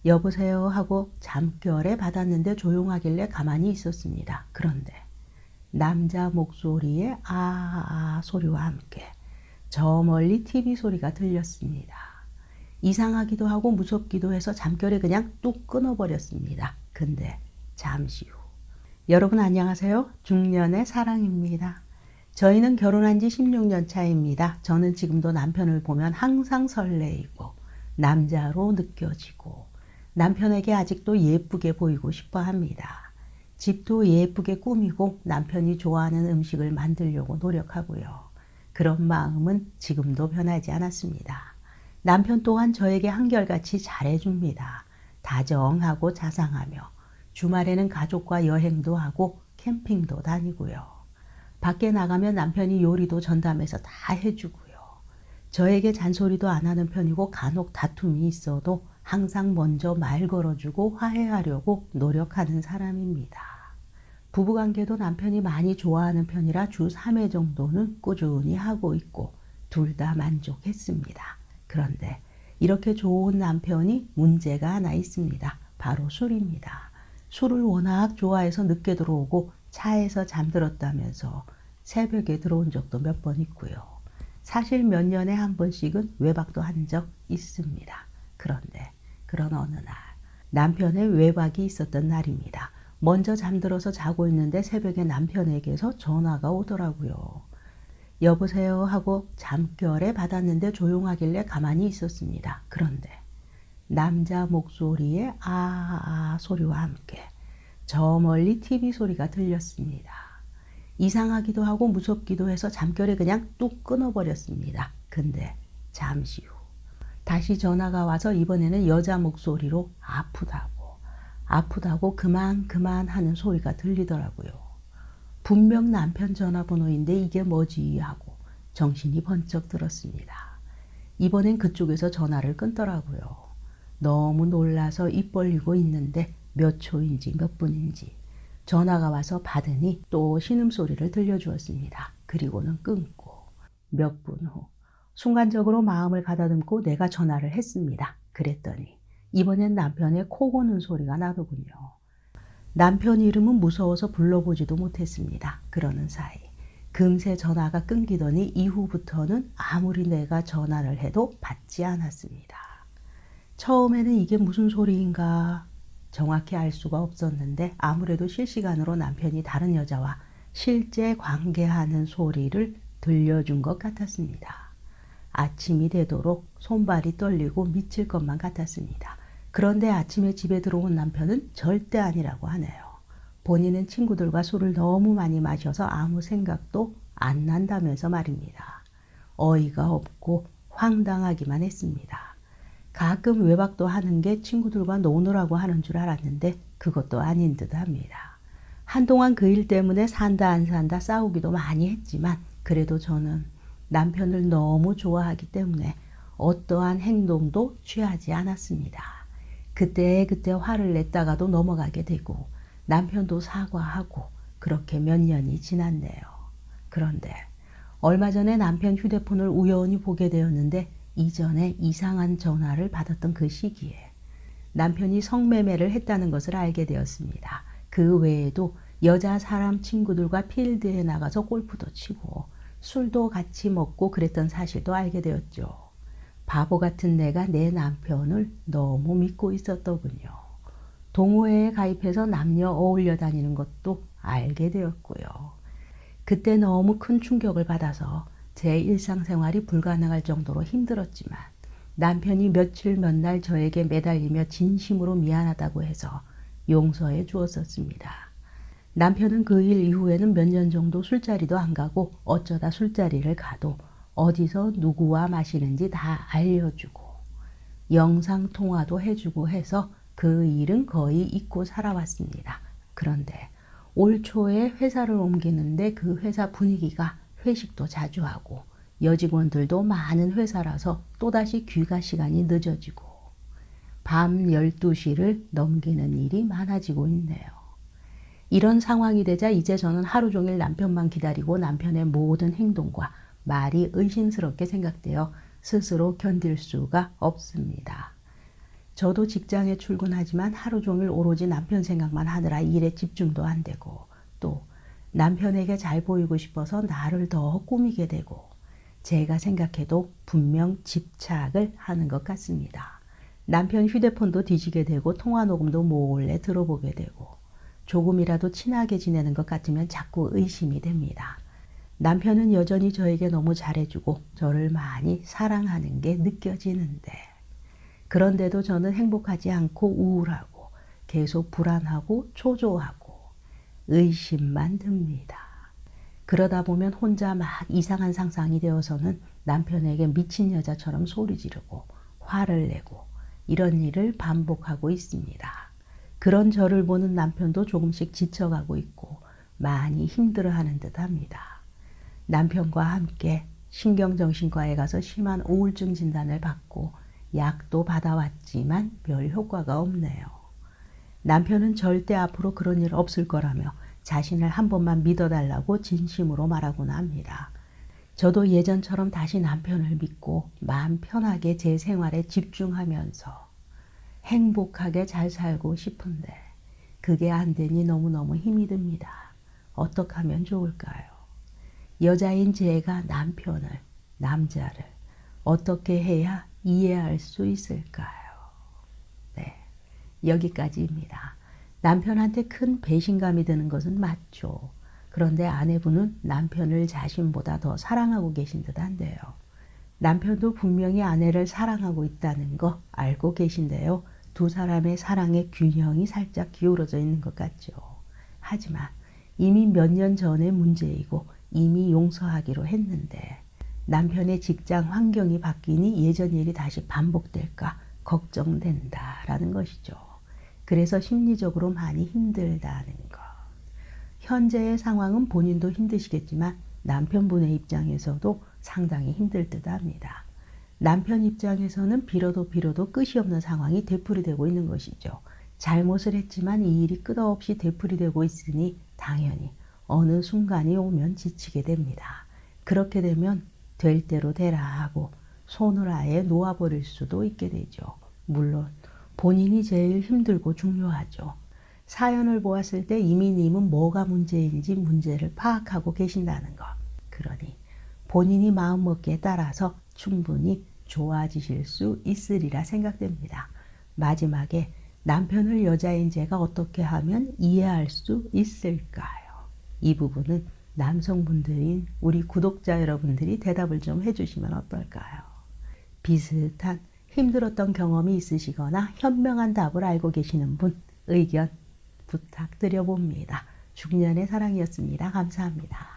여보세요 하고 잠결에 받았는데 조용하길래 가만히 있었습니다. 그런데 남자 목소리의 아아 소리와 함께 저 멀리 TV 소리가 들렸습니다. 이상하기도 하고 무섭기도 해서 잠결에 그냥 뚝 끊어버렸습니다. 근데 잠시 후. 여러분 안녕하세요. 중년의 사랑입니다. 저희는 결혼한 지 16년 차입니다. 저는 지금도 남편을 보면 항상 설레이고 남자로 느껴지고 남편에게 아직도 예쁘게 보이고 싶어 합니다. 집도 예쁘게 꾸미고 남편이 좋아하는 음식을 만들려고 노력하고요. 그런 마음은 지금도 변하지 않았습니다. 남편 또한 저에게 한결같이 잘해줍니다. 다정하고 자상하며 주말에는 가족과 여행도 하고 캠핑도 다니고요. 밖에 나가면 남편이 요리도 전담해서 다 해주고요. 저에게 잔소리도 안 하는 편이고 간혹 다툼이 있어도 항상 먼저 말 걸어주고 화해하려고 노력하는 사람입니다. 부부관계도 남편이 많이 좋아하는 편이라 주 3회 정도는 꾸준히 하고 있고 둘 다 만족했습니다. 그런데 이렇게 좋은 남편이 문제가 하나 있습니다. 바로 술입니다. 술을 워낙 좋아해서 늦게 들어오고 차에서 잠들었다면서 새벽에 들어온 적도 몇 번 있고요. 사실 몇 년에 한 번씩은 외박도 한 적 있습니다. 그런데 그런 어느 날 남편의 외박이 있었던 날입니다. 먼저 잠들어서 자고 있는데 새벽에 남편에게서 전화가 오더라고요. 여보세요 하고 잠결에 받았는데 조용하길래 가만히 있었습니다. 그런데 남자 목소리의 아아 소리와 함께 저 멀리 TV 소리가 들렸습니다. 이상하기도 하고 무섭기도 해서 잠결에 그냥 뚝 끊어버렸습니다. 근데 잠시 후 다시 전화가 와서 이번에는 여자 목소리로 아프다고 그만 하는 소리가 들리더라고요. 분명 남편 전화번호인데 이게 뭐지 하고 정신이 번쩍 들었습니다. 이번엔 그쪽에서 전화를 끊더라고요. 너무 놀라서 입 벌리고 있는데 몇 초인지 몇 분인지 전화가 와서 받으니 또 신음소리를 들려주었습니다. 그리고는 끊고 몇 분 후 순간적으로 마음을 가다듬고 내가 전화를 했습니다. 그랬더니 이번엔 남편의 코 고는 소리가 나더군요. 남편 이름은 무서워서 불러보지도 못했습니다. 그러는 사이 금세 전화가 끊기더니 이후부터는 아무리 내가 전화를 해도 받지 않았습니다. 처음에는 이게 무슨 소리인가 정확히 알 수가 없었는데 아무래도 실시간으로 남편이 다른 여자와 실제 관계하는 소리를 들려준 것 같았습니다. 아침이 되도록 손발이 떨리고 미칠 것만 같았습니다. 그런데 아침에 집에 들어온 남편은 절대 아니라고 하네요. 본인은 친구들과 술을 너무 많이 마셔서 아무 생각도 안 난다면서 말입니다. 어이가 없고 황당하기만 했습니다. 가끔 외박도 하는 게 친구들과 노느라고 하는 줄 알았는데 그것도 아닌 듯 합니다. 한동안 그 일 때문에 산다 안 산다 싸우기도 많이 했지만 그래도 저는 남편을 너무 좋아하기 때문에 어떠한 행동도 취하지 않았습니다. 그때 화를 냈다가도 넘어가게 되고 남편도 사과하고 그렇게 몇 년이 지났네요. 그런데 얼마 전에 남편 휴대폰을 우연히 보게 되었는데 이전에 이상한 전화를 받았던 그 시기에 남편이 성매매를 했다는 것을 알게 되었습니다. 그 외에도 여자 사람 친구들과 필드에 나가서 골프도 치고 술도 같이 먹고 그랬던 사실도 알게 되었죠. 바보 같은 내가 내 남편을 너무 믿고 있었더군요. 동호회에 가입해서 남녀 어울려 다니는 것도 알게 되었고요. 그때 너무 큰 충격을 받아서 제 일상생활이 불가능할 정도로 힘들었지만 남편이 며칠 몇 날 저에게 매달리며 진심으로 미안하다고 해서 용서해 주었었습니다. 남편은 그 일 이후에는 몇 년 정도 술자리도 안 가고 어쩌다 술자리를 가도 어디서 누구와 마시는지 다 알려주고 영상통화도 해주고 해서 그 일은 거의 잊고 살아왔습니다. 그런데 올 초에 회사를 옮기는데 그 회사 분위기가 회식도 자주 하고 여직원들도 많은 회사라서 또다시 귀가 시간이 늦어지고 밤 12시를 넘기는 일이 많아지고 있네요. 이런 상황이 되자 이제 저는 하루 종일 남편만 기다리고 남편의 모든 행동과 말이 의심스럽게 생각되어 스스로 견딜 수가 없습니다. 저도 직장에 출근하지만 하루 종일 오로지 남편 생각만 하느라 일에 집중도 안 되고 또 남편에게 잘 보이고 싶어서 나를 더 꾸미게 되고 제가 생각해도 분명 집착을 하는 것 같습니다. 남편 휴대폰도 뒤지게 되고 통화 녹음도 몰래 들어보게 되고 조금이라도 친하게 지내는 것 같으면 자꾸 의심이 됩니다. 남편은 여전히 저에게 너무 잘해주고 저를 많이 사랑하는 게 느껴지는데 그런데도 저는 행복하지 않고 우울하고 계속 불안하고 초조하고 의심만 듭니다. 그러다 보면 혼자 막 이상한 상상이 되어서는 남편에게 미친 여자처럼 소리 지르고 화를 내고 이런 일을 반복하고 있습니다. 그런 저를 보는 남편도 조금씩 지쳐가고 있고 많이 힘들어하는 듯합니다. 남편과 함께 신경정신과에 가서 심한 우울증 진단을 받고 약도 받아왔지만 별 효과가 없네요. 남편은 절대 앞으로 그런 일 없을 거라며 자신을 한 번만 믿어달라고 진심으로 말하곤 합니다. 저도 예전처럼 다시 남편을 믿고 마음 편하게 제 생활에 집중하면서 행복하게 잘 살고 싶은데 그게 안 되니 너무너무 힘이 듭니다. 어떻게 하면 좋을까요? 여자인 제가 남자를 어떻게 해야 이해할 수 있을까요? 네, 여기까지입니다. 남편한테 큰 배신감이 드는 것은 맞죠. 그런데 아내분은 남편을 자신보다 더 사랑하고 계신 듯한데요. 남편도 분명히 아내를 사랑하고 있다는 거 알고 계신데요. 두 사람의 사랑의 균형이 살짝 기울어져 있는 것 같죠. 하지만 이미 몇 년 전의 문제이고 이미 용서하기로 했는데 남편의 직장 환경이 바뀌니 예전 일이 다시 반복될까 걱정된다라는 것이죠. 그래서 심리적으로 많이 힘들다는 것. 현재의 상황은 본인도 힘드시겠지만 남편분의 입장에서도 상당히 힘들 듯합니다. 남편 입장에서는 빌어도 끝이 없는 상황이 되풀이되고 있는 것이죠. 잘못을 했지만 이 일이 끝없이 되풀이되고 있으니 당연히 어느 순간이 오면 지치게 됩니다. 그렇게 되면 될 대로 되라 하고 손을 아예 놓아버릴 수도 있게 되죠. 물론 본인이 제일 힘들고 중요하죠. 사연을 보았을 때 이민님은 뭐가 문제인지 문제를 파악하고 계신다는 것. 그러니 본인이 마음먹기에 따라서 충분히 좋아지실 수 있으리라 생각됩니다. 마지막에 남편을 여자인 제가 어떻게 하면 이해할 수 있을까요? 이 부분은 남성분들인 우리 구독자 여러분들이 대답을 좀 해주시면 어떨까요? 비슷한 힘들었던 경험이 있으시거나 현명한 답을 알고 계시는 분 의견 부탁드려 봅니다. 중년의 사랑이었습니다. 감사합니다.